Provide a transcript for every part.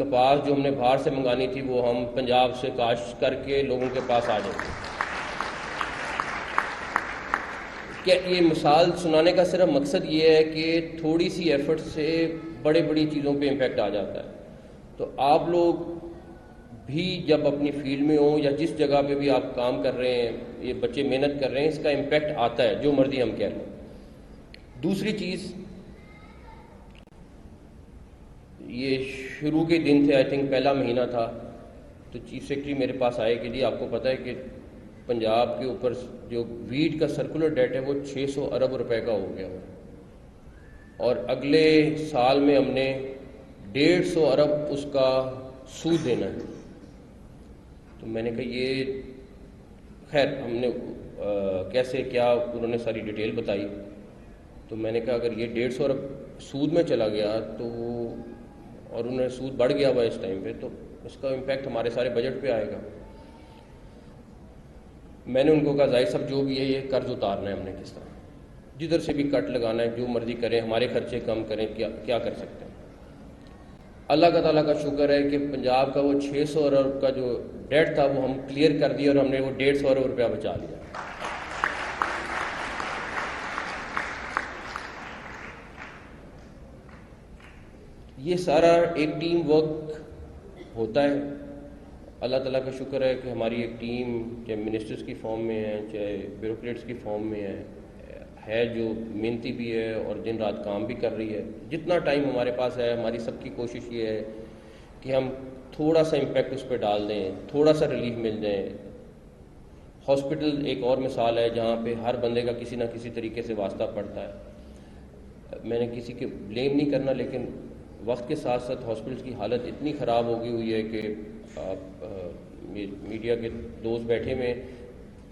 کپاس جو ہم نے باہر سے منگانی تھی وہ ہم پنجاب سے کاشت کر کے لوگوں کے پاس آ جاتے ہیں. کہ یہ مثال سنانے کا صرف مقصد یہ ہے کہ تھوڑی سی ایفرٹ سے بڑی چیزوں پہ امپیکٹ آ جاتا ہے. تو آپ لوگ بھی جب اپنی فیلڈ میں ہوں یا جس جگہ پہ بھی آپ کام کر رہے ہیں، یہ بچے محنت کر رہے ہیں، اس کا امپیکٹ آتا ہے جو مرضی ہم کہہ لیں. دوسری چیز، یہ شروع کے دن تھے، آئی تھنک پہلا مہینہ تھا، تو چیف سیکرٹری میرے پاس آئے کہ جی آپ کو پتہ ہے کہ پنجاب کے اوپر جو ویٹ کا سرکولر ڈیٹ ہے وہ 600 ارب روپے کا ہو گیا، اور اگلے سال میں ہم نے 150 ارب اس کا سود دینا ہے. تو میں نے کہا یہ خیر ہم نے کیسے کیا، انہوں نے ساری ڈیٹیل بتائی. تو میں نے کہا اگر یہ 150 ارب سود میں چلا گیا تو، اور انہوں نے سود بڑھ گیا ہوا اس ٹائم پہ، تو اس کا امپیکٹ ہمارے سارے بجٹ پہ آئے گا. میں نے ان کو کہا ظاہر صاحب جو بھی ہے یہ قرض اتارنا ہے ہم نے کس طرح، جدھر سے بھی کٹ لگانا ہے، جو مرضی کریں، ہمارے خرچے کم کریں، کیا کر سکتے ہیں. اللہ تعالیٰ کا شکر ہے کہ پنجاب کا وہ 600 ارب کا جو ڈیٹ تھا وہ ہم کلیئر کر دیا، اور ہم نے وہ 150 ارب روپیہ بچا لیا. یہ سارا ایک ٹیم ورک ہوتا ہے. اللہ تعالیٰ کا شکر ہے کہ ہماری ایک ٹیم چاہے منسٹرز کی فارم میں ہے، چاہے بیوروکریٹس کی فارم میں ہے جو محنتی بھی ہے اور دن رات کام بھی کر رہی ہے. جتنا ٹائم ہمارے پاس ہے، ہماری سب کی کوشش یہ ہے کہ ہم تھوڑا سا امپیکٹ اس پہ ڈال دیں، تھوڑا سا ریلیف مل جائے. ہاسپٹل ایک اور مثال ہے جہاں پہ ہر بندے کا کسی نہ کسی طریقے سے واسطہ پڑتا ہے. میں نے کسی کے بلیم نہیں کرنا، لیکن وقت کے ساتھ ساتھ ہاسپٹلس کی حالت اتنی خراب ہو گئی ہوئی ہے کہ آپ میڈیا کے دوست بیٹھے ہوئے،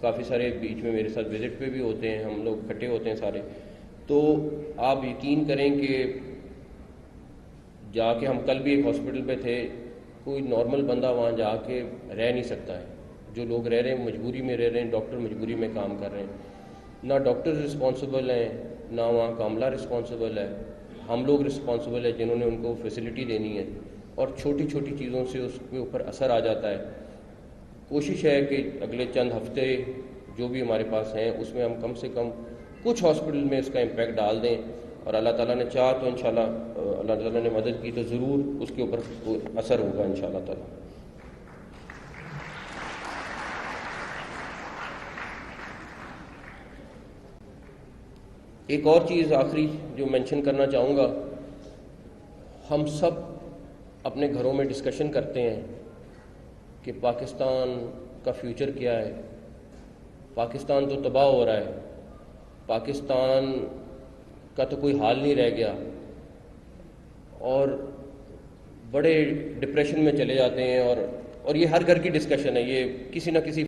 کافی سارے بیچ میں میرے ساتھ وزٹ پہ بھی ہوتے ہیں، ہم لوگ اکٹھے ہوتے ہیں سارے. تو آپ یقین کریں کہ جا کے ہم کل بھی ایک ہاسپٹل پہ تھے، کوئی نارمل بندہ وہاں جا کے رہ نہیں سکتا ہے. جو لوگ رہ رہے ہیں مجبوری میں رہ رہے ہیں، ڈاکٹر مجبوری میں کام کر رہے ہیں. نہ ڈاکٹر رسپانسبل ہیں، نہ وہاں کا عملہ رسپانسبل ہے، ہم لوگ رسپانسبل ہیں جنہوں نے ان کو فیسلٹی دینی ہے، اور چھوٹی چھوٹی چیزوں سے اس کے اوپر اثر آ جاتا ہے. کوشش ہے کہ اگلے چند ہفتے جو بھی ہمارے پاس ہیں اس میں ہم کم سے کم کچھ ہاسپٹل میں اس کا امپیکٹ ڈال دیں، اور اللہ تعالیٰ نے چاہا تو انشاءاللہ اللہ تعالیٰ نے مدد کی تو ضرور اس کے اوپر اثر ہوگا انشاءاللہ تعالیٰ. ایک اور چیز آخری جو مینشن کرنا چاہوں گا، ہم سب اپنے گھروں میں ڈسکشن کرتے ہیں کہ پاکستان کا فیوچر کیا ہے. پاکستان تو تباہ ہو رہا ہے، پاکستان کا تو کوئی حال نہیں رہ گیا، اور بڑے ڈپریشن میں چلے جاتے ہیں. اور یہ ہر گھر کی ڈسکشن ہے، یہ کسی نہ کسی